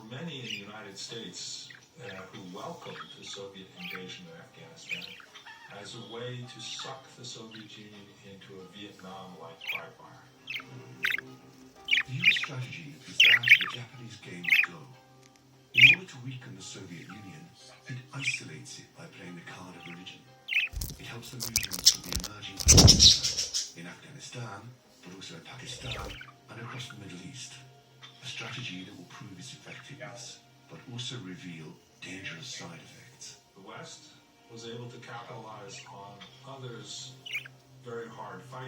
many in the United States who welcomed the Soviet invasion of Afghanistan as a way to suck the Soviet Union into a Vietnam-like quagmire. The US strategy is that the Japanese game's go. In order to weaken the Soviet Union, it isolates it by playing the card of religion. It helps the movements of the emerging ISIS in Afghanistan, but also in Pakistan and across the Middle East. A strategy that will prove its effectiveness, but also reveal dangerous side effects. The West was able to capitalize on others' very hard fight.